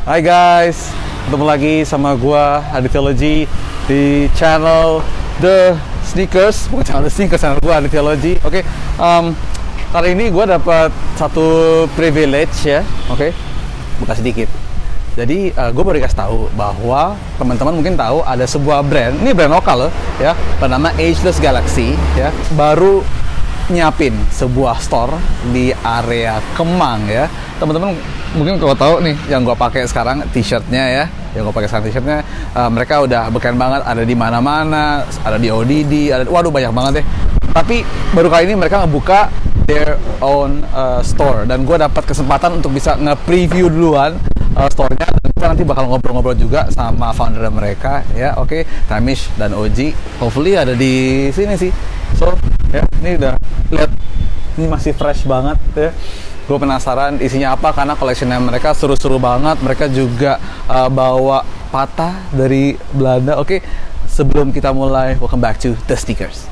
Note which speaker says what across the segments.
Speaker 1: Hai guys, ketemu lagi sama gua Adityalogy di channel The Snkrs, bukan channel The Snkrs, channel gua Adityalogy. Oke, kali ini gua dapat satu privilege ya, oke, bukan sedikit. Jadi gue baru dikasih tahu bahwa teman-teman mungkin tahu ada sebuah brand, ini brand lokal loh, ya, bernama Ageless Galaxy, ya, baru nyiapin sebuah store di area Kemang ya. Teman-teman mungkin kalau tahu nih yang gue pakai sekarang t-shirtnya ya, mereka udah beken banget, ada di mana-mana, ada di ODD, waduh banyak banget deh. Tapi baru kali ini mereka ngebuka their own store dan gue dapat kesempatan untuk bisa nge-preview duluan store-nya, dan kita nanti bakal ngobrol-ngobrol juga sama founder mereka ya. Oke, Tamish dan Oji hopefully ada di sini sih. So ya, ini udah lihat, ini masih fresh banget ya. Gue penasaran isinya apa karena collectionnya mereka seru-seru banget. Mereka juga bawa patah dari Belanda. Oke, sebelum kita mulai, welcome back to The Snkrs.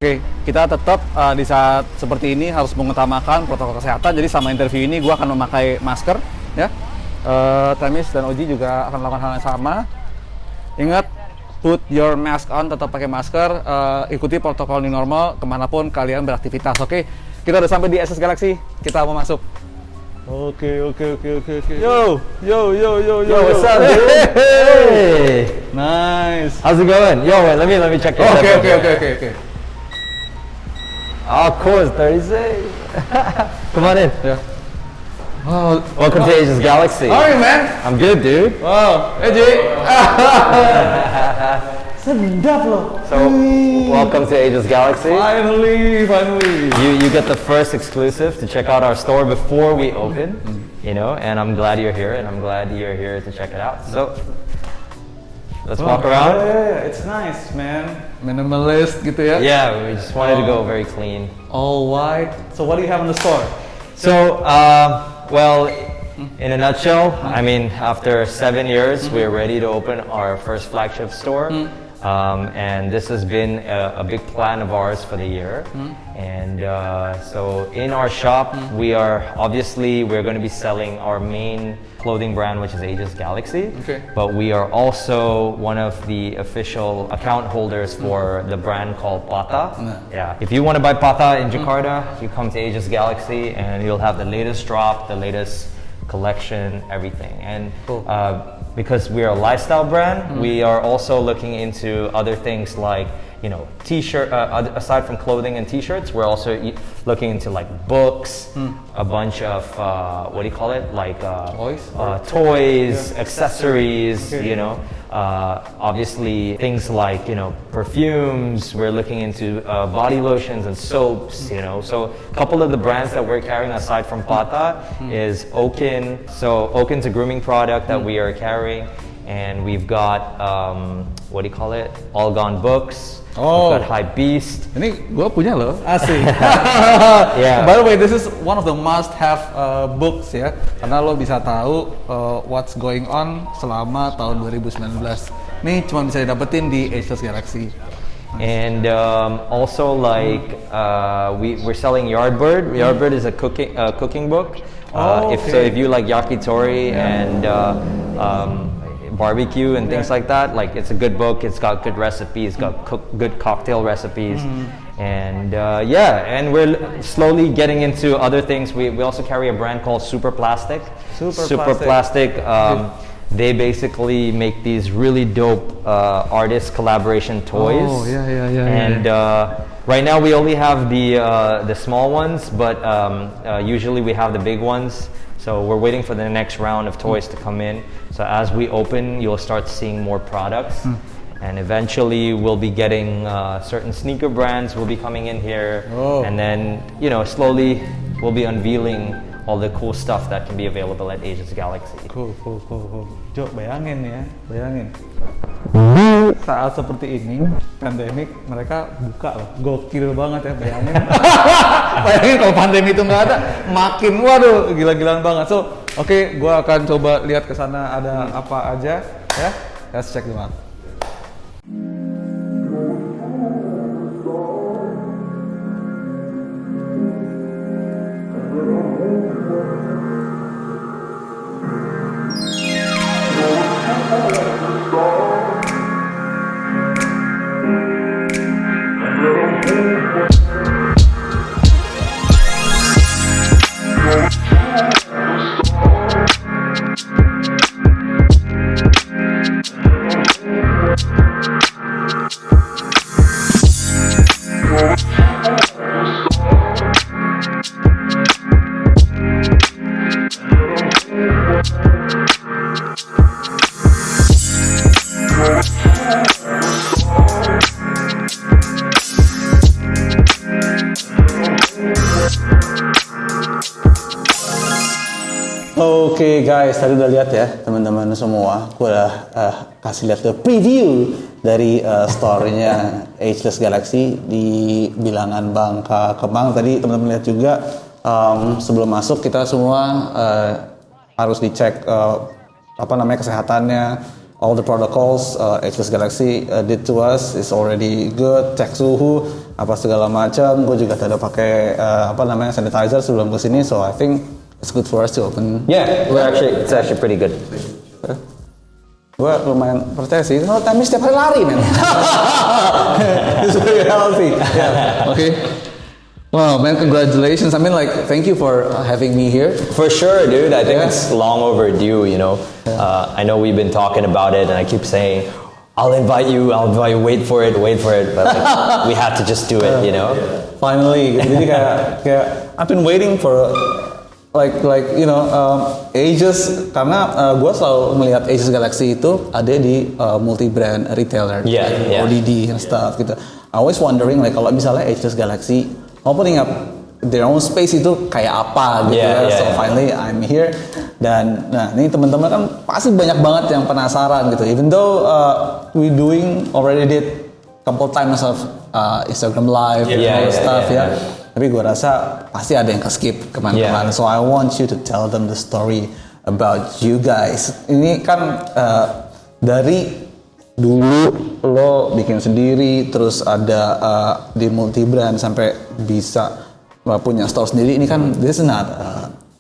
Speaker 1: Oke, kita tetap di saat seperti ini harus mengutamakan protokol kesehatan. Jadi sama interview ini gue akan memakai masker, ya. Tamis dan Oji juga akan melakukan hal yang sama. Ingat, put your mask on, tetap pakai masker. Ikuti protokol new normal kemanapun kalian beraktivitas. Oke, kita udah sampai di Ageless Galaxy. Kita mau masuk. Oke. Yo,
Speaker 2: what's up, dude? Hey,
Speaker 1: nice.
Speaker 2: how's it going? Yo, wait, let me check it.
Speaker 1: Okay.
Speaker 2: Of course, 36. Come on in.
Speaker 1: Yeah. Oh,
Speaker 2: welcome to Ageless Galaxy.
Speaker 1: How are you, man?
Speaker 2: I'm good, dude.
Speaker 1: Wow, hey, Ji. Sedap loh.
Speaker 2: So, welcome to Ageless Galaxy.
Speaker 1: Finally.
Speaker 2: You get the first exclusive to check out our store before we open, you know, and I'm glad you're here, and I'm glad you're here to check it out. So, let's walk around.
Speaker 1: Yeah, it's nice, man. Minimalist gitu ya.
Speaker 2: Yeah, we just wanted to go very clean.
Speaker 1: All white. So what do you have in the store?
Speaker 2: So, well, in a nutshell, I mean, after 7 years, we're ready to open our first flagship store. And this has been a big plan of ours for the year. And so in our shop, we're going to be selling our main clothing brand, which is Ageless Galaxy.
Speaker 1: Okay.
Speaker 2: But we are also one of the official account holders for the brand called Pata. Yeah. If you want to buy Pata in Jakarta, you come to Ageless Galaxy and you'll have the latest drop, the latest collection, everything. And
Speaker 1: cool.
Speaker 2: Because we're a lifestyle brand, we are also looking into other things like, you know, t-shirt, aside from clothing and t-shirts, we're also looking into like books, a bunch of, what do you call it? Like toys, accessories, you know, obviously things like, you know, perfumes. We're looking into body lotions and soaps, you know. So a couple of the brands that we're carrying aside from Pata is Okin. So Okin's a grooming product that we are carrying. And we've got, what do you call it? All Gone Books.
Speaker 1: Oh.
Speaker 2: We've got High Beast.
Speaker 1: Ini gue punya loh, asik.
Speaker 2: Yeah.
Speaker 1: By the way, this is one of the must-have books ya, karena lo bisa tahu what's going on selama tahun 2019. Nih cuma bisa didapetin di Ageless Galaxy.
Speaker 2: And also like we're selling Yardbird. Yardbird is a cooking book. If you like yakitori and barbecue and things like that, like it's a good book. It's got good recipes, got good cocktail recipes, and and we're slowly getting into other things. We also carry a brand called Super Plastic. They basically make these really dope artist collaboration toys.
Speaker 1: Oh, yeah.
Speaker 2: And right now we only have the small ones, but usually we have the big ones. So we're waiting for the next round of toys to come in. So as we open, you'll start seeing more products. And eventually we'll be getting certain sneaker brands will be coming in here.
Speaker 1: Oh.
Speaker 2: And then, you know, slowly we'll be unveiling all the cool stuff that can be available at Ageless Galaxy.
Speaker 1: Cool. Jok, bayangin ya, Di saat seperti ini, pandemik, mereka buka loh. Gokil banget ya, bayangin. Bayangin kalau pandemi itu nggak ada, makin waduh, gila-gilaan banget. So, oke, gua akan coba lihat ke sana ada apa aja ya. Let's check them out. Oke guys, tadi udah lihat ya teman-teman semua. Gue udah kasih lihat ke preview dari store-nya Ageless Galaxy di bilangan Bangka Kemang. Tadi teman-teman lihat juga sebelum masuk kita semua harus dicek kesehatannya. All the protocols Ageless Galaxy did to us is already good. Cek suhu apa segala macam. Gue juga ada pakai sanitizer sebelum kesini, so I think it's good for us to open.
Speaker 2: Yeah, it's actually pretty good.
Speaker 1: Gue lumayan percaya sih. Kalau Tami setiap hari lari, man. It's very healthy. Yeah. Okay. Wow, man, congratulations. I mean, like, thank you for having me here.
Speaker 2: For sure, dude. I think it's long overdue, you know. I know we've been talking about it, and I keep saying, I'll invite you, wait for it. But like, we had to just do it, you know.
Speaker 1: Finally. Jadi kayak I've been waiting for like Aegis, karena gue selalu melihat Aegis Galaxy itu ada di multi-brand retailer, ODD and stuff gitu. I always wondering like kalau misalnya Aegis Galaxy opening up their own space itu kayak apa gitu so finally I'm here. Dan nah ini teman-teman kan pasti banyak banget yang penasaran gitu. Even though we already did couple times of Instagram live and stuff. Tapi gue rasa pasti ada yang ke-skip kemana-mana. So I want you to tell them the story about you guys. Ini kan dari dulu lo bikin sendiri, terus ada di multi-brand sampai bisa punya store sendiri. Ini kan this is not,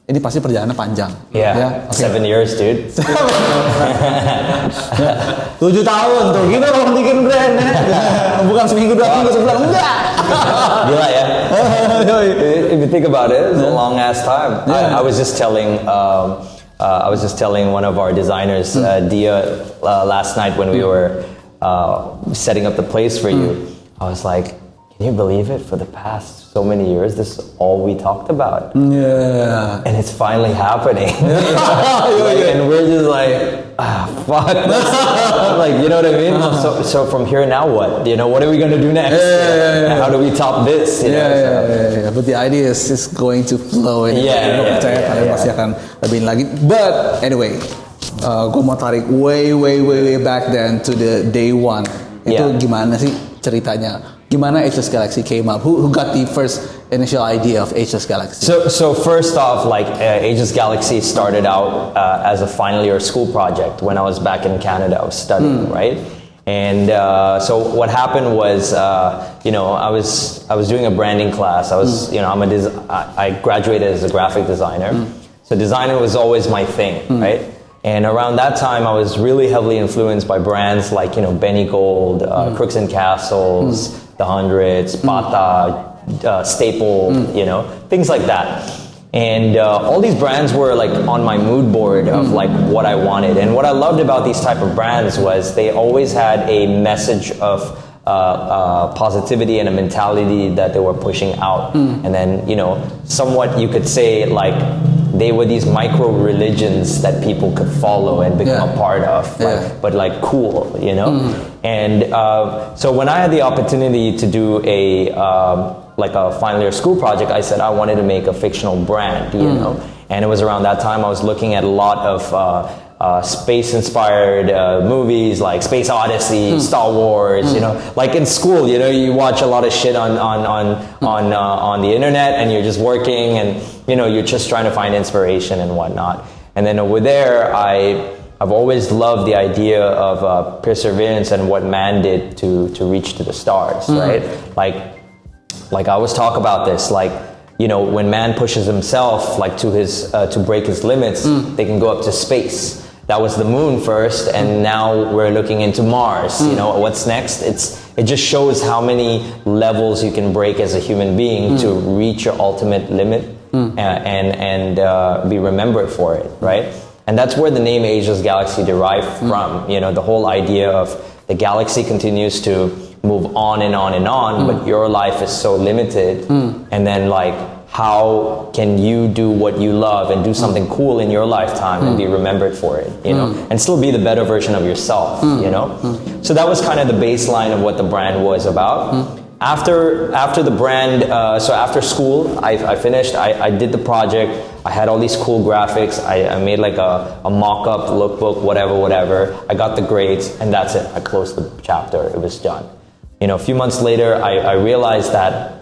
Speaker 1: ini pasti perjalanannya panjang.
Speaker 2: Yeah, 7 years, dude.
Speaker 1: 7 tahun tuh, gitu orang bikin brand ya. Bukan seminggu 2 minggu sebulan, enggak.
Speaker 2: Gila ya. If you think about it, it's a long ass time. I was just telling one of our designers, Dia, last night when we were setting up the place for you. I was like, can you believe it? For the past so many years, this is all we talked about.
Speaker 1: Yeah.
Speaker 2: And it's finally happening. And we're just like, fuck. Like, you know what I mean? So from here now what? You know, what are we gonna do next? How do we top this? You know?
Speaker 1: But the idea is going to flow. Percaya kalian pasti akan lebihin lagi. But anyway, gue mau tarik way back then to the day one. Itu gimana sih ceritanya? Gimana Ageless Galaxy came up? Who got the first initial idea of Ageless Galaxy?
Speaker 2: So first off, like Ageless Galaxy started out as a final year school project when I was back in Canada. I was studying, right? And so what happened was, I was doing a branding class. I graduated as a graphic designer. So design was always my thing, right? And around that time, I was really heavily influenced by brands like, Benny Gold, Crooks and Castles, The Hundreds, Bata, Staple, things like that. And all these brands were like on my mood board of like what I wanted. And what I loved about these type of brands was they always had a message of positivity and a mentality that they were pushing out. And then, somewhat you could say like they were these micro religions that people could follow and become a part of, but like cool, And so when I had the opportunity to do a final year school project, I said I wanted to make a fictional brand, And it was around that time I was looking at a lot of space-inspired movies like Space Odyssey, Star Wars. Like in school, you watch a lot of shit on the internet, and you're just working, and you're just trying to find inspiration and whatnot. And then over there, I've always loved the idea of perseverance and what man did to reach to the stars, right? Like I always talk about this, like. When man pushes himself like to break his limits, they can go up to space. that was the moon first, and now we're looking into Mars. You know, what's next? It just shows how many levels you can break as a human being to reach your ultimate limit and be remembered for it, right? And that's where the name Ageless Galaxy derived from. You know, the whole idea of the galaxy continues to move on and on and on, but your life is so limited. And then like, how can you do what you love and do something cool in your lifetime and be remembered for it, you know, and still be the better version of yourself, you know? So that was kind of the baseline of what the brand was about. After the brand, so after school, I finished, I did the project, I had all these cool graphics, I made like a mock-up lookbook, whatever, I got the grades, and that's it, I closed the chapter, it was done. You know, a few months later, I realized that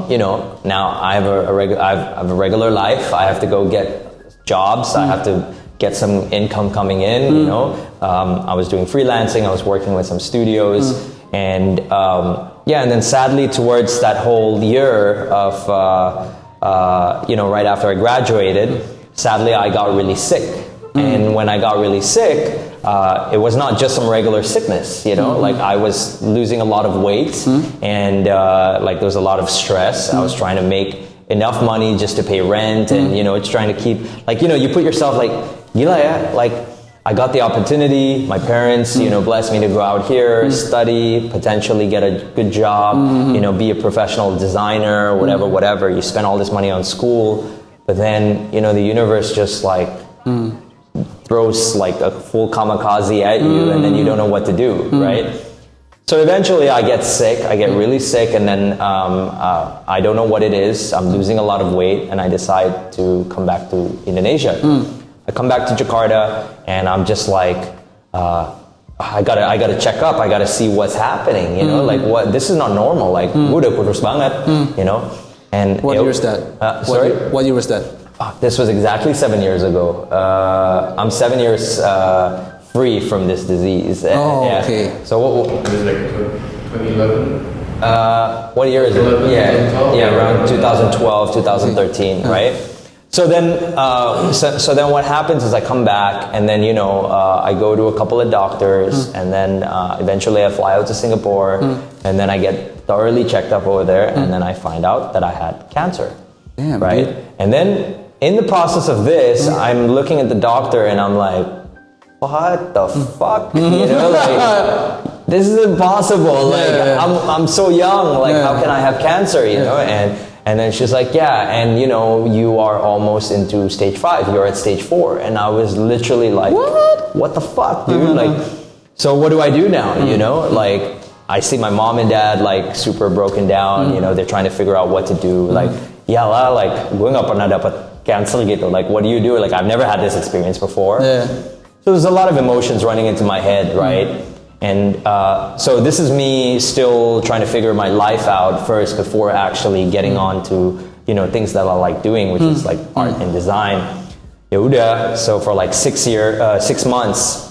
Speaker 2: you know, now I have a regular life. I have to go get jobs. I have to get some income coming in. You know, I was doing freelancing. I was working with some studios, and yeah. And then sadly, towards that whole year of you know, right after I graduated, sadly I got really sick. And when I got really sick, it was not just some regular sickness, you know, like I was losing a lot of weight and like there was a lot of stress. I was trying to make enough money just to pay rent and, you know, it's trying to keep, like, you know, you put yourself like, gila ya, like I got the opportunity, my parents, you know, blessed me to go out here, study, potentially get a good job, you know, be a professional designer, whatever. You spend all this money on school, but then, you know, the universe just like, throws like a full kamikaze at you and then you don't know what to do, right? So eventually I get sick, I get really sick, and then I don't know what it is, I'm losing a lot of weight, and I decide to come back to Indonesia. I come back to Jakarta and I'm just like, I gotta check up, I gotta see what's happening, you know, like what, this is not normal, like gue udah kurus banget, you know. And
Speaker 3: what year is that?
Speaker 2: Sorry?
Speaker 3: What year was that?
Speaker 2: This was exactly 7 years ago. I'm 7 years free from this disease.
Speaker 3: Oh,
Speaker 2: yeah.
Speaker 3: okay.
Speaker 2: So what?
Speaker 4: It was like 2011.
Speaker 2: What year is it?
Speaker 4: 2012?
Speaker 2: Around 2012, 2013, right? So then, so then what happens is I come back, and then, you know, I go to a couple of doctors, and then eventually I fly out to Singapore, and then I get thoroughly checked up over there, and then I find out that I had cancer.
Speaker 3: Damn,
Speaker 2: right?
Speaker 3: dude.
Speaker 2: And then in the process of this, I'm looking at the doctor and I'm like, what the fuck? You know, like, this is impossible. Like, I'm so young. Like, how can I have cancer? You know, and then she's like, yeah, and you know, you are almost into stage 5. You're at stage 4. And I was literally like, what the fuck, dude? Like, so what do I do now? You know, like, I see my mom and dad like super broken down. You know, they're trying to figure out what to do. Like, ya lah, like gue nggak pernah dapat cancer gitu. Like, what do you do? Like, I've never had this experience before. So there's a lot of emotions running into my head, right? And so this is me still trying to figure my life out first before actually getting on to, you know, things that I like doing, which is like art and design. Yaudah, so for like 6 months,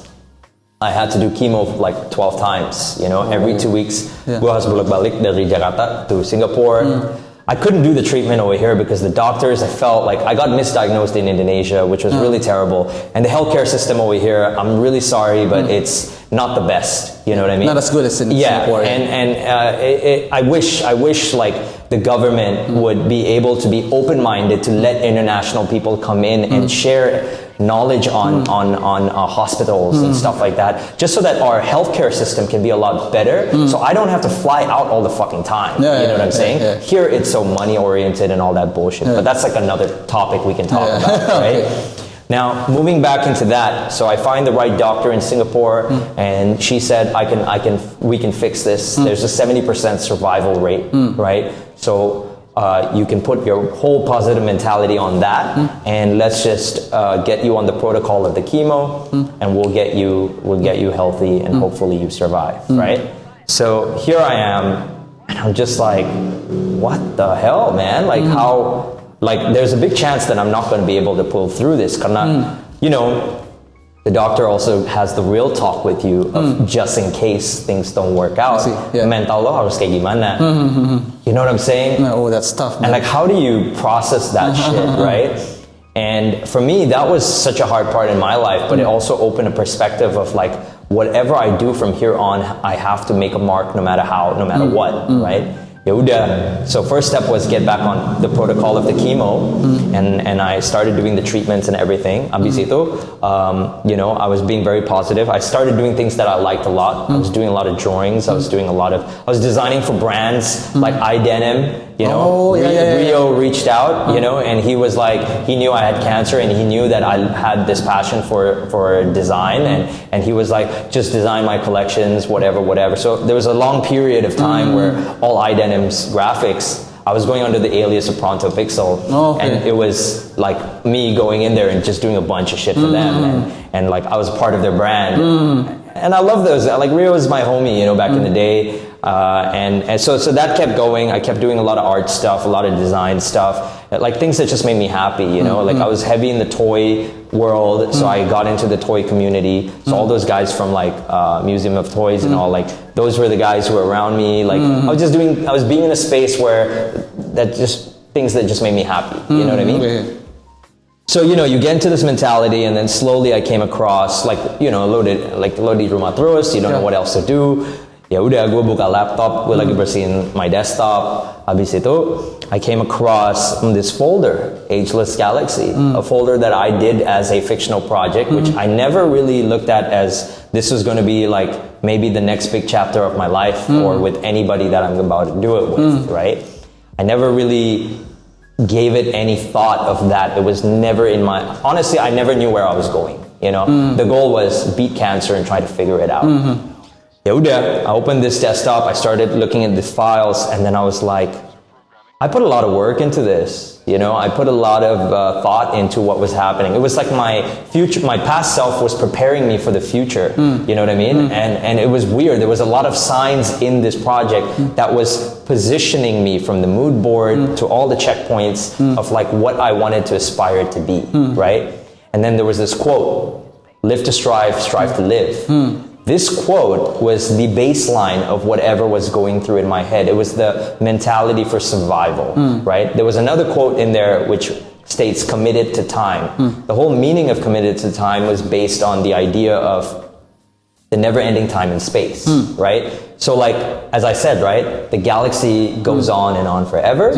Speaker 2: I had to do chemo like 12 times, you know, every 2 weeks. Gue harus bolak-balik dari Jakarta to Singapore. I couldn't do the treatment over here because the doctors, I felt like I got misdiagnosed in Indonesia, which was really terrible. And the healthcare system over here, I'm really sorry, but it's not the best. You know what I mean?
Speaker 3: Not as good as in Singapore.
Speaker 2: I wish like the government would be able to be open-minded to let international people come in and share knowledge on hospitals and stuff like that, just so that our healthcare system can be a lot better. So I don't have to fly out all the fucking time. You know what I'm saying? Here it's so money oriented and all that bullshit. But that's like another topic we can talk about, right? Now, moving back into that, so I find the right doctor in Singapore, and she said, we can fix this. There's a 70% survival rate, right? So you can put your whole positive mentality on that, and let's just get you on the protocol of the chemo, and we'll get you healthy, and hopefully you survive, right? So here I am, and I'm just like, what the hell, man? Like how? Like, there's a big chance that I'm not going to be able to pull through this. Karena, you know, the doctor also has the real talk with you of just in case things don't work out. Mental lo harus kayak gimana? You know what I'm saying?
Speaker 3: Oh, that's tough, man.
Speaker 2: And like, how do you process that shit, right? And for me, that was such a hard part in my life, but it also opened a perspective of like, whatever I do from here on, I have to make a mark no matter how, no matter what, right? Yaudah. So first step was get back on the protocol of the chemo, and I started doing the treatments and everything. Abis itu, you know, I was being very positive. I started doing things that I liked a lot. I was doing a lot of drawings. I was designing for brands like iDenim. You know, Rio reached out, you know, and he was like, he knew I had cancer, and he knew that I had this passion for design, and he was like, just design my collections, whatever. So there was a long period of time where all iDenim's graphics, I was going under the alias of Pronto Pixel, and it was like me going in there and just doing a bunch of shit for them, and like I was a part of their brand, and I love those. Like Rio was my homie, you know, back in the day. And so that kept going. I kept doing a lot of art stuff, a lot of design stuff, like things that just made me happy, you know. Like I was heavy in the toy world, so I got into the toy community. So all those guys from like Museum of Toys and all, like those were the guys who were around me. Like I was being in a space where things that just made me happy. You know what I mean? So, you know, you get into this mentality, and then slowly I came across, like, you know, lo di rumah terus, you don't know what else to do. Ya udah, gue buka laptop, gue lagi bersihin my desktop. Habis itu, I came across this folder, Ageless Galaxy, a folder that I did as a fictional project, which I never really looked at as this was going to be like maybe the next big chapter of my life, or with anybody that I'm about to do it with, right? I never really gave it any thought of that. It was never in my, honestly, I never knew where I was going, you know? The goal was beat cancer and try to figure it out. Yaudah, I opened this desktop, I started looking at the files, and then I was like, I put a lot of work into this, you know, I put a lot of thought into what was happening. It was like my past self was preparing me for the future, you know what I mean? And it was weird. There was a lot of signs in this project that was positioning me from the mood board to all the checkpoints of like what I wanted to aspire to be, right? And then there was this quote, live to strive, strive to live. This quote was the baseline of whatever was going through in my head. It was the mentality for survival, right? There was another quote in there which states committed to time. The whole meaning of committed to time was based on the idea of the never-ending time and space, right? So like, as I said, right, the galaxy goes on and on forever,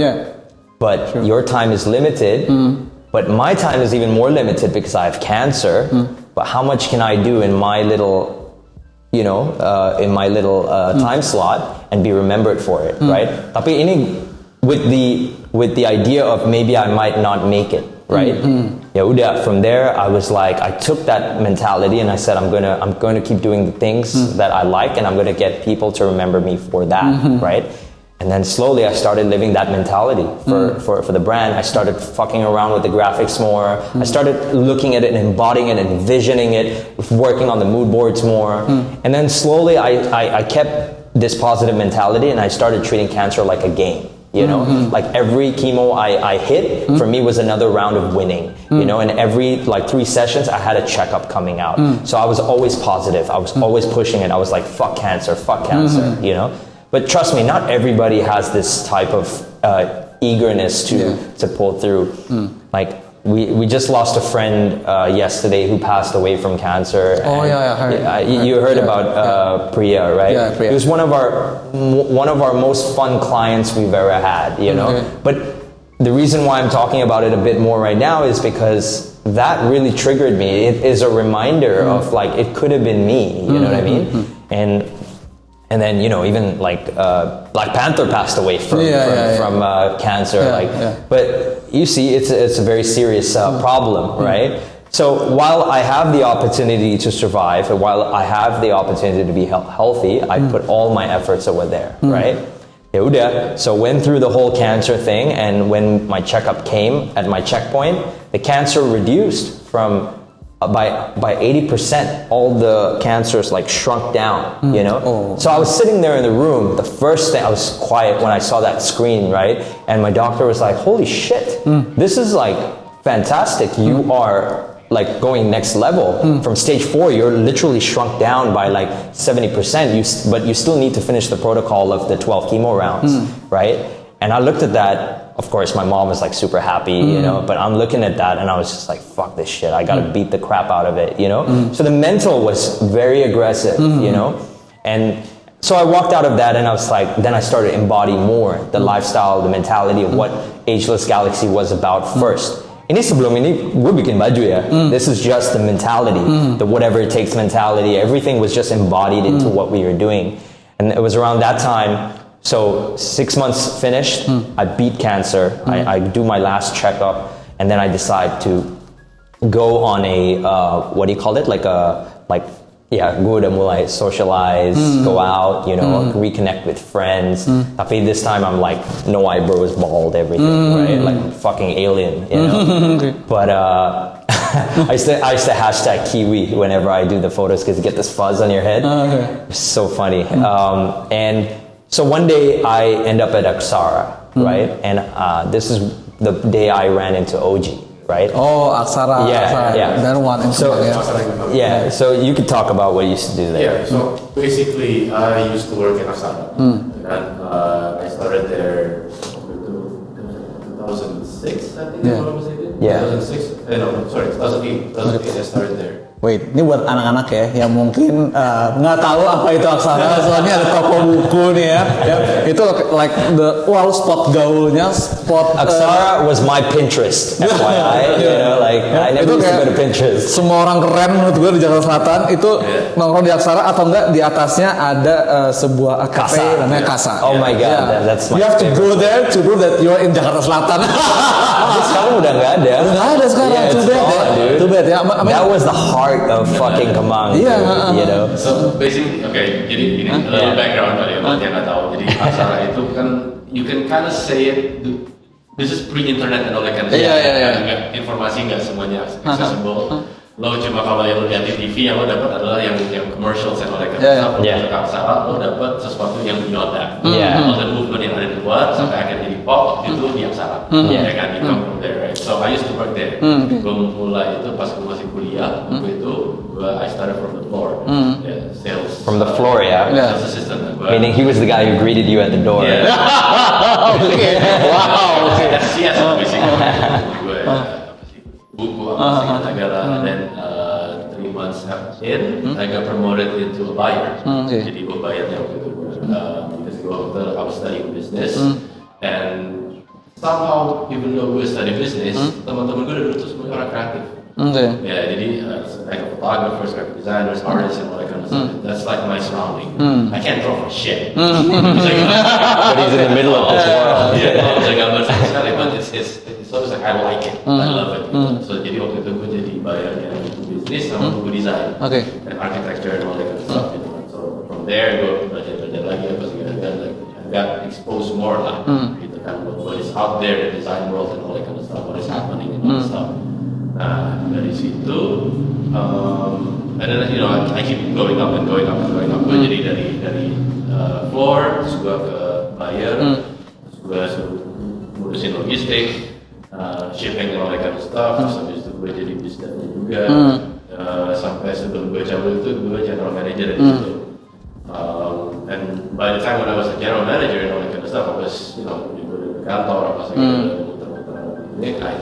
Speaker 2: but your time is limited, but my time is even more limited because I have cancer, but how much can I do in my little, you know, time slot and be remembered for it, right? Tapi ini with the idea of maybe I might not make it, right? Ya udah, from there I was like, I took that mentality and I said I'm going to keep doing the things that I like, and I'm going to get people to remember me for that, right? And then slowly I started living that mentality for the brand. I started fucking around with the graphics more. I started looking at it and embodying it and envisioning it, working on the mood boards more. And then slowly I kept this positive mentality, and I started treating cancer like a game. You know, like every chemo I hit, for me was another round of winning, you know, and every like 3 sessions I had a checkup coming out. So I was always positive. I was always pushing it. I was like, fuck cancer, you know. But trust me, not everybody has this type of eagerness to pull through. Like we just lost a friend yesterday who passed away from cancer.
Speaker 1: Oh yeah, I heard.
Speaker 2: You heard about Priya, right?
Speaker 1: Yeah, Priya.
Speaker 2: He was one of our most fun clients we've ever had, you know. But the reason why I'm talking about it a bit more right now is because that really triggered me. It is a reminder of like, it could have been me, you know what I mean? And then, you know, even like Black Panther passed away from cancer. But you see, it's a very serious problem, right? So while I have the opportunity to survive, and while I have the opportunity to be healthy, I put all my efforts over there, right? So went through the whole cancer thing, and when my checkup came at my checkpoint, the cancer reduced from by 80%. All the cancers like shrunk down, you know. So I was sitting there in the room. The first thing, I was quiet when I saw that screen, right? And my doctor was like, "Holy shit, this is like fantastic. You are like going next level. From stage 4, you're literally shrunk down by like 70%. But you still need to finish the protocol of the 12 chemo rounds, right?" And I looked at that. of course, my mom was like super happy, you know, but I'm looking at that and I was just like, fuck this shit. I gotta beat the crap out of it, you know? So the mental was very aggressive, you know? And so I walked out of that and I was like, then I started embodying more the lifestyle, the mentality of what Ageless Galaxy was about first. Ini sebelum ini gue bikin baju ya. This is just the mentality, the whatever it takes mentality. Everything was just embodied into what we were doing. And it was around that time, so 6 months finished, I beat cancer, I do my last checkup, and then I decide to go on a, what do you call it? Gue udah mulai socialize, go out, you know, reconnect with friends. Tapi this time I'm like, no eyebrows, bald, everything, right? Like fucking alien, you know? But I used to hashtag Kiwi whenever I do the photos because you get this fuzz on your head. It's so funny. And so one day I end up at Aksara, right? And this is the day I ran into OG. Right?
Speaker 1: Oh, Aksara.
Speaker 2: Yeah.
Speaker 1: That one.
Speaker 2: So you could talk about what you used to do there.
Speaker 4: Yeah, so basically I used to work in Aksara. And I started there in 2006, I think, if I'm not mistaken. 2006? No, sorry, 2008. 2008 I started there.
Speaker 1: Wait, ini buat anak-anak ya yang mungkin nggak tahu apa itu Aksara. Soalnya ada toko buku nih ya. Itu like the spot gaulnya, spot
Speaker 2: Aksara was my Pinterest, FYI. You know, like I never used to go to Pinterest.
Speaker 1: Semua orang keren menurut gue di Jakarta Selatan itu nongkrong di Aksara atau enggak di atasnya ada sebuah cafe namanya Kasa.
Speaker 2: Oh my god, that's my.
Speaker 1: You have to go there to prove that you're in Jakarta Selatan.
Speaker 2: Sekarang udah nggak ada.
Speaker 1: Nggak ada sekarang. Too bad ya.
Speaker 2: That was the heart of fucking Kemang, you know.
Speaker 4: So basically, okay, jadi ini a little background kali ya buat yang nggak tahu. Jadi Aksara itu kan, you can kind of say it. This is pre-internet and all that kind of stuff. Informasi nggak semuanya accessible. Lo cuma kalau yang lo lihat di TV yang lo dapat adalah yang commercials and all that kind of stuff. Kalau ke Aksara lo dapat sesuatu yang beyond that. All the movement yang ada di luar sampai akhirnya jadi pop itu di Aksara. Ya kan, you come from there, right? So I used to work there. Gue mulai itu pas gue masih kuliah. I started from the floor. Sales.
Speaker 2: From the floor,
Speaker 4: Sales assistant.
Speaker 2: Meaning he was the guy who greeted you at the door.
Speaker 1: Okay. Wow.
Speaker 4: Yes, basically. Buku apa sih negara, and then 3 months in, I got promoted into a buyer. Jadi gue bayarnya waktu itu because I was studying business, and somehow even though gue study business, teman-teman gue dulu tuh semua orang kreatif. Ya, jadi like photographers, graphic designers, artists, and all that kind of stuff. That's like my surrounding. I can't draw for shit. But
Speaker 2: he's in the middle of this world.
Speaker 4: Bisa gambar sama sekali, but it's always like I like it, I love it. So jadi waktu itu gue jadi bayarnya buku bisnis sama buku desain, and architecture and all that kind of stuff. So from there gue belajar lagi apa sih, like I got exposed more lah, gitu kan, what is out there, the design world and all that kind of stuff, what is happening and all that stuff. Nah dari situ, and then you know I keep going up and going up and going up. Gue jadi dari floor, terus gue ke buyer, terus gue ngurusin logistik. Shipping and all that kind of stuff, terus habis itu gue jadi bisnisnya juga, sampai sebelum gue cabut itu gue general manager di situ. And by the time when I was a general manager and all that kind of stuff, I was, you know, gue di kantor apa segala muter-muter ini, I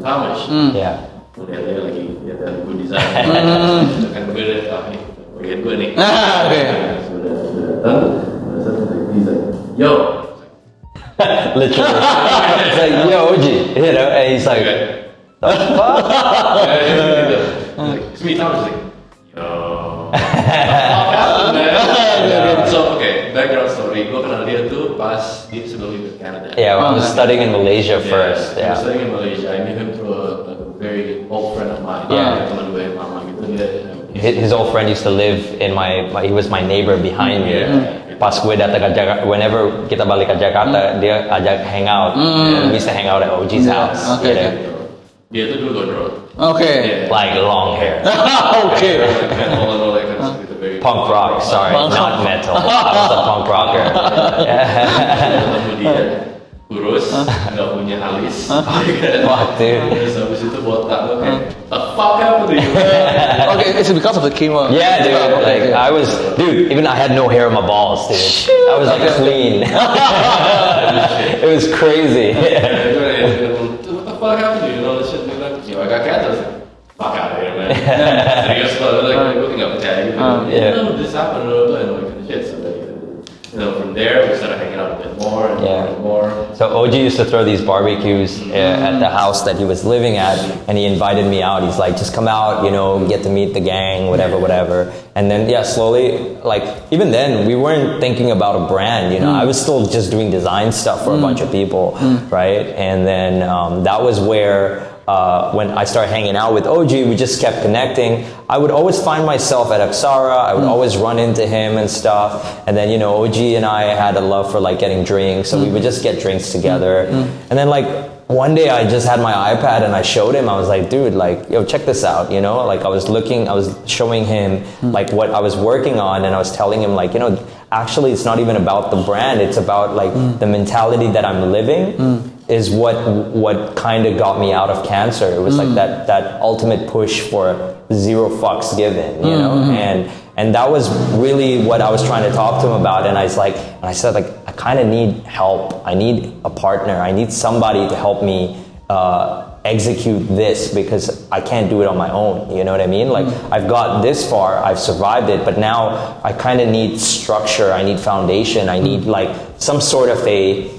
Speaker 4: Thomas, udah dia lagi dia dari gue desain, kan gue udah bagian gue nih, sudah datang, yo.
Speaker 2: Literally. It's like, yo, OG, you know, and he's like, the fuck?
Speaker 4: It's me, Thomas, like, yo. So, okay, background story. Gue kenal dia tuh pas sebelum ke Canada.
Speaker 2: Yeah, I was studying in Malaysia first.
Speaker 4: I was studying in Malaysia. I knew him through a very old friend of mine. Teman gue, mama gitu.
Speaker 2: His old friend used to live in he was my neighbor behind me. Pas gue datang ke Jakarta, whenever kita balik ke Jakarta, dia ajak hang out. We used to hang out at OG's house. You know?
Speaker 4: Dia tuh dulu gondrong.
Speaker 2: Like long hair. Punk rock, sorry, not metal. I was a punk rocker.
Speaker 4: Ketemu dia, kurus, nggak punya alis.
Speaker 2: Fuck, dude.
Speaker 4: Terus habis itu botak, the fuck happened to you?
Speaker 1: It's because of the chemo.
Speaker 2: Yeah, dude. Like even I had no hair on my balls, dude. I was like clean. It was crazy.
Speaker 4: What the fuck happened to you? And all this shit. They're like, yo, I got cancer. I was like, fuck out of here, man. Serious, but like, looking up tag. No, this happened, and all kind of shit. So, from there, we started hanging out a bit more and more and more.
Speaker 2: So OG used to throw these barbecues at the house that he was living at, and he invited me out. He's like, just come out, get to meet the gang, whatever. And then, slowly, like, even then, we weren't thinking about a brand, I was still just doing design stuff for a bunch of people, right? And then that was where when I started hanging out with OG, we just kept connecting. I would always find myself at Aksara. I would always run into him and stuff. And then, OG and I had a love for like getting drinks. So we would just get drinks together. And then like one day I just had my iPad and I showed him. I was like, dude, like, yo, check this out. Like I was showing him like what I was working on. And I was telling him like, actually it's not even about the brand. It's about like the mentality that I'm living. Is what kind of got me out of cancer. It was like that ultimate push for zero fucks given, and that was really what I was trying to talk to him about. And I said like, I kind of need help. I need a partner. I need somebody to help me execute this because I can't do it on my own. You know what I mean? Like I've got this far, I've survived it, but now I kind of need structure. I need foundation. I need like some sort of a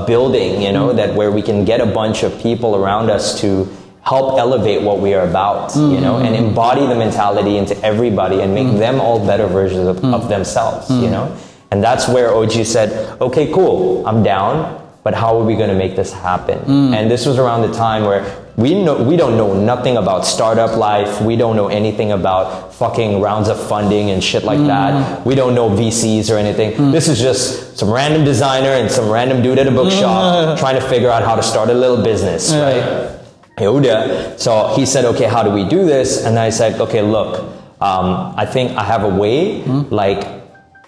Speaker 2: building, that where we can get a bunch of people around us to help elevate what we are about, and embody the mentality into everybody and make them all better versions of themselves, And that's where OG said, okay, cool, I'm down, but how are we going to make this happen? And this was around the time where we don't know nothing about startup life. We don't know anything about fucking rounds of funding and shit like that. We don't know VCs or anything. This is just some random designer and some random dude at a bookshop trying to figure out how to start a little business, right? So he said, okay, how do we do this? And I said, okay, look, I think I have a way, like,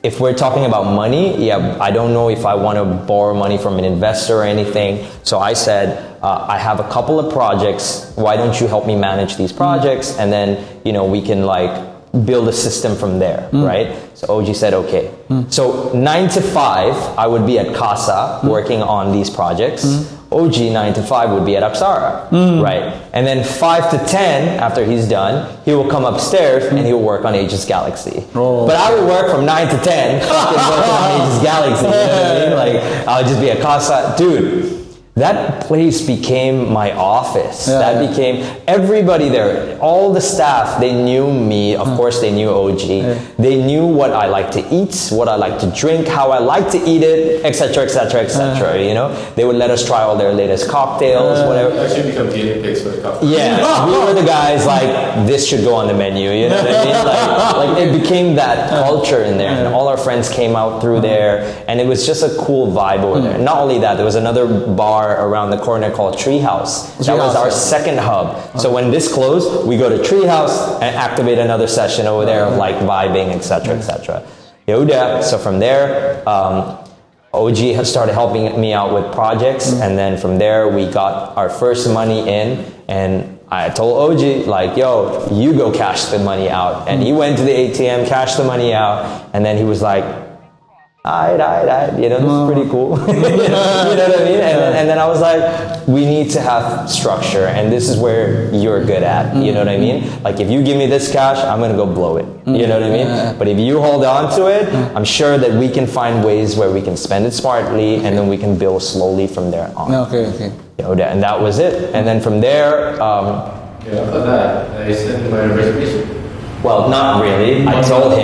Speaker 2: if we're talking about money, I don't know if I want to borrow money from an investor or anything. So I said, I have a couple of projects. Why don't you help me manage these projects? And then, we can like build a system from there, right? So OG said, okay. So 9 to 5, I would be at Casa working on these projects. OG 9 to 5 would be at Aksara, right? And then 5 to 10, after he's done, he will come upstairs and he will work on Ageless Galaxy. But I would work from 9 to 10 fucking working on Ageless Galaxy, you know what I mean? Like, I'll just be at Casa. Dude, that place became my office. That became everybody there. All the staff, they knew me. Of course, they knew OG. They knew what I like to eat, what I like to drink, how I like to eat it, etc., etc., etc. They would let us try all their latest cocktails, whatever.
Speaker 4: Actually, become guinea pigs for the cocktails.
Speaker 2: Yeah, we were the guys like this should go on the menu. You know what I mean? Like it became that culture in there, and all our friends came out through there, and it was just a cool vibe over there. Not only that, there was another bar around the corner called Treehouse. That was our second hub. So when this closed, we go to Treehouse and activate another session over there of like vibing, etc., etc. So from there, OG has started helping me out with projects, and then from there we got our first money in, and I told OG like, yo, you go cash the money out. And he went to the ATM, cashed the money out, and then he was like, alright, this is pretty cool. You know what I mean? And then I was like, we need to have structure, and this is where you're good at. You know what I mean? Like, if you give me this cash, I'm gonna go blow it. You know what I mean? But if you hold on to it, I'm sure that we can find ways where we can spend it smartly, and then we can build slowly from there on.
Speaker 1: Okay.
Speaker 2: And that was it. And then from there,
Speaker 4: after that, I sent my resignation.
Speaker 2: well, not really. I told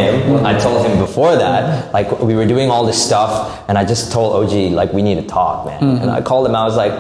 Speaker 2: him before that, like, we were doing all this stuff, and I just told OG, like, we need to talk, man. And I called him, I was like,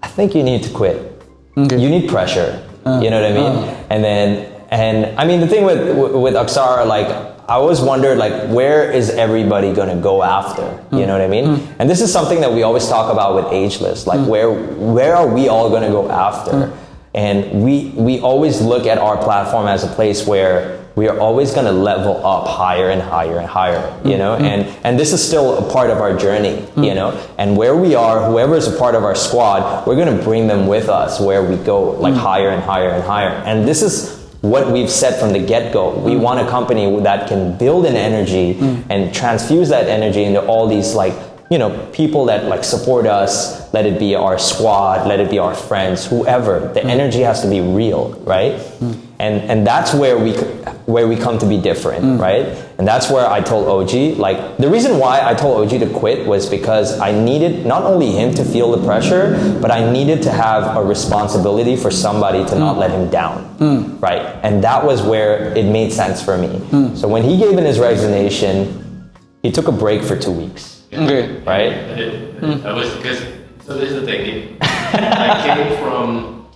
Speaker 2: I think you need to quit. You need pressure. You know what I mean? And I mean, the thing with Aksara, like, I always wondered, like, where is everybody gonna go after? You know what I mean? And this is something that we always talk about with Ageless, like, where are we all gonna go after? And we always look at our platform as a place where we are always going to level up higher and higher and higher, you know, and this is still a part of our journey, you know, and where we are, whoever is a part of our squad, we're going to bring them with us where we go, like, higher and higher and higher. And this is what we've said from the get-go. We want a company that can build an energy and transfuse that energy into all these, like, you know, people that like support us, let it be our squad, let it be our friends, whoever, the energy has to be real, right? And that's where we come to be different, right? And that's where I told OG, like, the reason why I told OG to quit was because I needed not only him to feel the pressure, but I needed to have a responsibility for somebody to not let him down, right? And that was where it made sense for me. So when he gave in his resignation, he took a break for 2 weeks.
Speaker 1: Okay.
Speaker 2: Right?
Speaker 4: I was, because, so this is the thing. I came from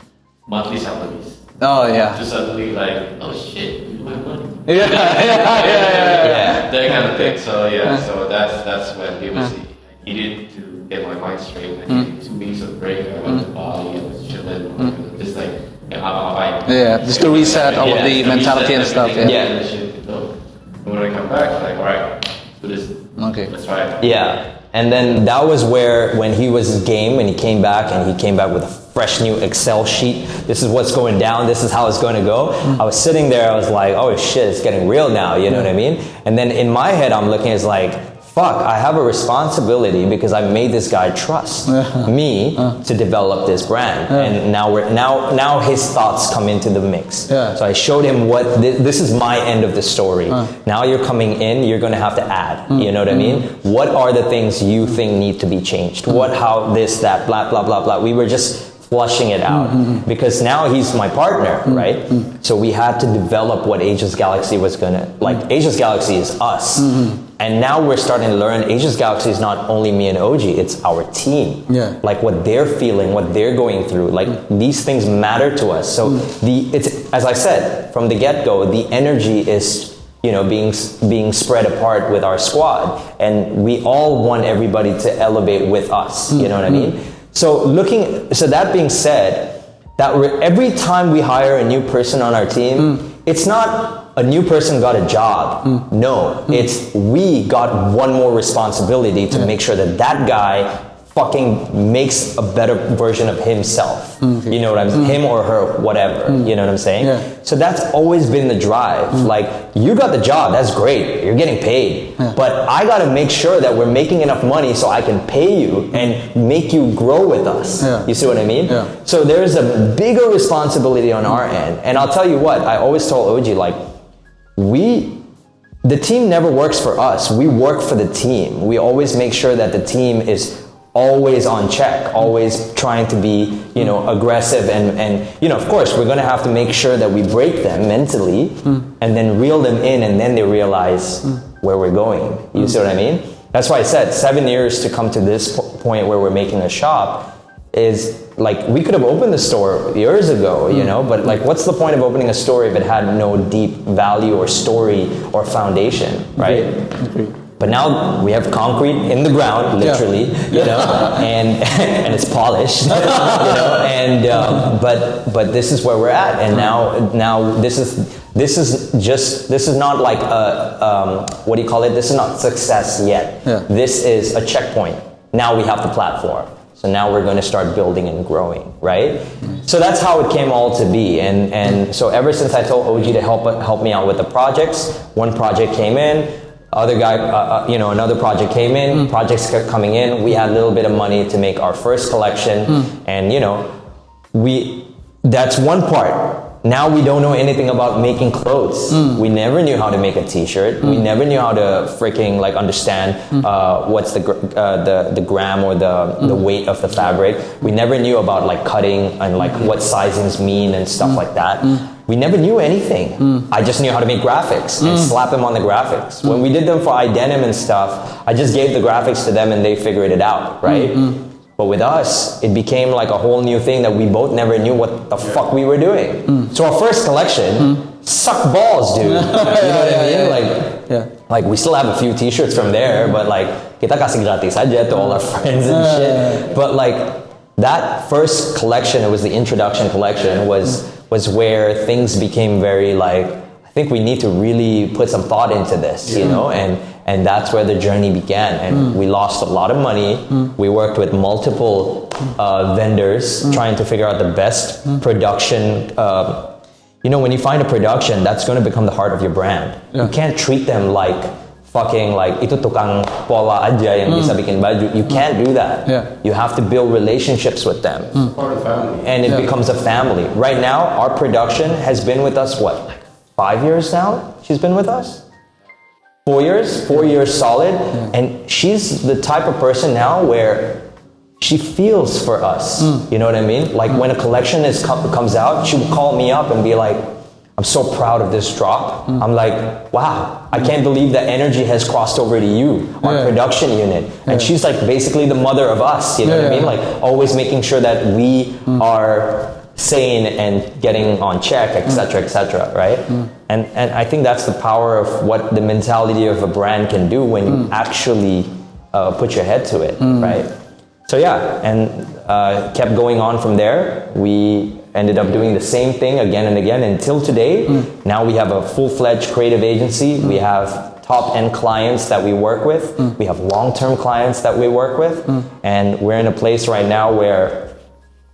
Speaker 4: monthly salaries.
Speaker 1: Oh yeah.
Speaker 4: To suddenly like, oh shit, you have money.
Speaker 1: Yeah.
Speaker 2: Yeah.
Speaker 4: That kind of thing. So yeah, so that's when it was, I needed to get my mind straight. I needed 2 weeks of break. I went to Bali, I was chilling, just like, I'm fine.
Speaker 1: Yeah, just to reset all of the mentality and stuff. Yeah.
Speaker 4: And when I come back, like, alright, do this.
Speaker 1: Okay.
Speaker 4: Let's try it.
Speaker 2: Yeah. And then that was where, when he was game and he came back with a fresh new Excel sheet. This is what's going down. This is how it's going to go. I was sitting there. I was like, oh shit, it's getting real now. You know what I mean? And then in my head, I'm looking, it's like, fuck, I have a responsibility because I made this guy trust me to develop this brand. And now his thoughts come into the mix. So I showed him what, this is my end of the story. Now you're coming in, you're going to have to add. You know what I mean? What are the things you think need to be changed? What, how, this, that, blah, blah, blah, blah. We were just flushing it out because now he's my partner, right? So we had to develop what Ageless Galaxy was gonna, like, Ageless Galaxy is us. And now we're starting to learn Ageless Galaxy is not only me and OG, it's our team. Like what they're feeling, what they're going through, like these things matter to us. So it's, as I said, from the get-go, the energy is, you know, being spread apart with our squad. And we all want everybody to elevate with us, you know what I mean? So that being said, every time we hire a new person on our team, it's not a new person got a job. No, it's we got one more responsibility to make sure that that guy fucking makes a better version of himself. You know what I'm saying? Him or her, whatever. You know what I'm saying? So that's always been the drive. Like, you got the job, that's great. You're getting paid. But I gotta make sure that we're making enough money so I can pay you and make you grow with us. You see what I mean? So there's a bigger responsibility on our end. And I'll tell you what, I always told OG, like, the team never works for us. We work for the team. We always make sure that the team is always on check, always trying to be, you know, aggressive and you know, of course, we're going to have to make sure that we break them mentally and then reel them in, and then they realize where we're going. You see what I mean? That's why I said 7 years to come to this point where we're making a shop is like, we could have opened the store years ago, you know, but like, what's the point of opening a store if it had no deep value or story or foundation, right? But now we have concrete in the ground, literally, you know, and it's polished, you know, and but this is where we're at, and now this is not like what do you call it? This is not success yet. This is a checkpoint. Now we have the platform. So now we're going to start building and growing, right? So that's how it came all to be. And so ever since I told OG to help me out with the projects, one project came in, other guy, you know, another project came in, projects kept coming in. We had a little bit of money to make our first collection. And, you know, that's one part. Now we don't know anything about making clothes. We never knew how to make a t-shirt. We never knew how to freaking like understand what's the gram or the weight of the fabric. We never knew about like cutting and like what sizings mean and stuff like that. We never knew anything. I just knew how to make graphics and slap them on the graphics. When we did them for iDenim and stuff, I just gave the graphics to them and they figured it out, right? But with us, it became like a whole new thing that we both never knew what the fuck we were doing. So our first collection sucked balls, dude. You know what I mean? Like we still have a few t-shirts from there, but like kita kasih gratis aja to all our friends and shit. But like that first collection, it was the introduction collection, was where things became very like, I think we need to really put some thought into this, you know, and that's where the journey began. And we lost a lot of money. We worked with multiple vendors trying to figure out the best production. You know, when you find a production, that's going to become the heart of your brand. You can't treat them like fucking like itu tukang pola aja yang bisa bikin baju. You can't do that.
Speaker 1: Yeah.
Speaker 2: You have to build relationships with them.
Speaker 4: Part of the family.
Speaker 2: And it becomes a family. Right now, our production has been with us, what, like 5 years now? She's been with us? 4 years? 4 years solid. And she's the type of person now where she feels for us. You know what I mean? Like when a collection comes out, she will call me up and be like, I'm so proud of this drop. I'm like, wow, I can't believe that energy has crossed over to you, our production unit. And she's like basically the mother of us, you know what I mean? Like always making sure that we are sane and getting on check, etc., right? And I think that's the power of what the mentality of a brand can do when you actually put your head to it, right? So yeah, and kept going on from there. We ended up doing the same thing again and again until today. Now we have a full-fledged creative agency. We have top-end clients that we work with. We have long-term clients that we work with. And we're in a place right now where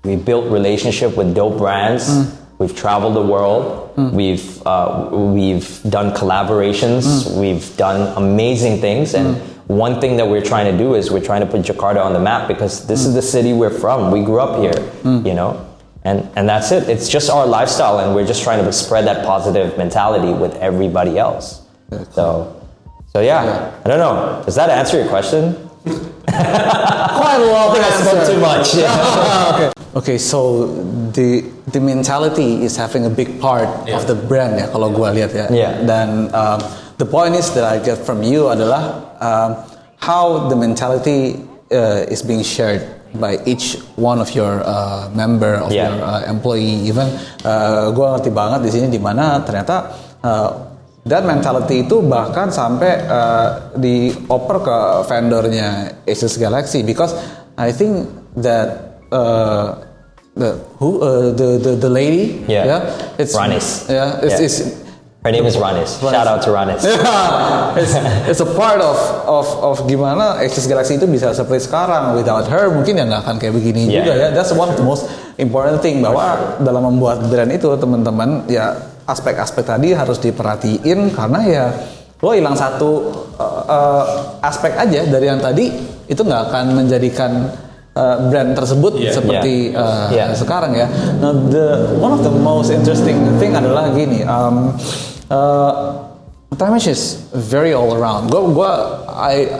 Speaker 2: we built relationship with dope brands. We've traveled the world. We've done collaborations. We've done amazing things. And one thing that we're trying to do is we're trying to put Jakarta on the map because this is the city we're from. We grew up here, you know? And that's it. It's just our lifestyle, and we're just trying to spread that positive mentality with everybody else. So yeah. I don't know. Does that answer your question?
Speaker 1: Quite a long
Speaker 2: I spoke too much.
Speaker 1: Okay, so the mentality is having a big part of the brand ya kalau gue lihat ya. Dan the point is that I get from you adalah how the mentality is being shared by each one of your member of your employee. Even gue ngerti banget di sini di mana ternyata that mentality itu bahkan sampai dioper ke vendornya Ageless Galaxy, because I think that the lady, it's
Speaker 2: Ranis.
Speaker 1: It's
Speaker 2: her name is Ranis. Shout out to Ranis.
Speaker 1: It's a part of gimana Ageless Galaxy itu bisa seperti sekarang. Without her mungkin ya nggak akan kayak begini juga ya. That's one of the most important thing, bahwa dalam membuat brand itu teman-teman ya aspek-aspek tadi harus diperhatiin, karena ya lo hilang satu aspek aja dari yang tadi itu nggak akan menjadikan brand tersebut seperti sekarang ya. Nah, one of the most interesting thing adalah gini, Tamish is very all around.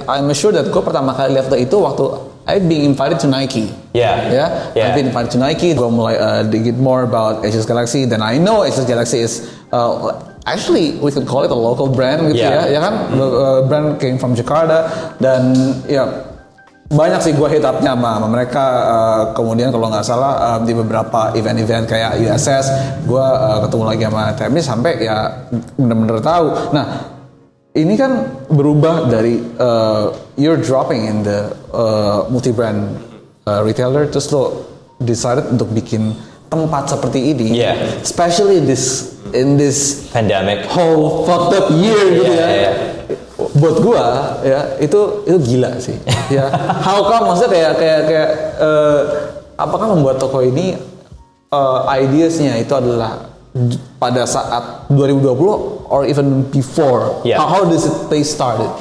Speaker 1: I'm sure that gue pertama kali lihat itu waktu I being invited to Nike. I've been invited to Nike. Gue mulai dig more about Ageless Galaxy. Then I know Ageless Galaxy is actually we could call it a local brand gitu ya kan? Brand came from Jakarta, dan banyak sih gue hit up-nya sama mereka. Kemudian kalau nggak salah di beberapa event-event kayak USS gue ketemu lagi sama Tamish sampai ya bener-bener tahu. Nah ini kan berubah dari you're dropping in the multi-brand retailer, terus lo decided untuk bikin tempat seperti ini, especially in this
Speaker 2: pandemic
Speaker 1: whole fucked up year gitu ya. Buat gua ya itu gila sih. Ya, how come, maksudnya kayak apakah membuat toko ini ideasnya itu adalah pada saat 2020 or even before? How does it they started?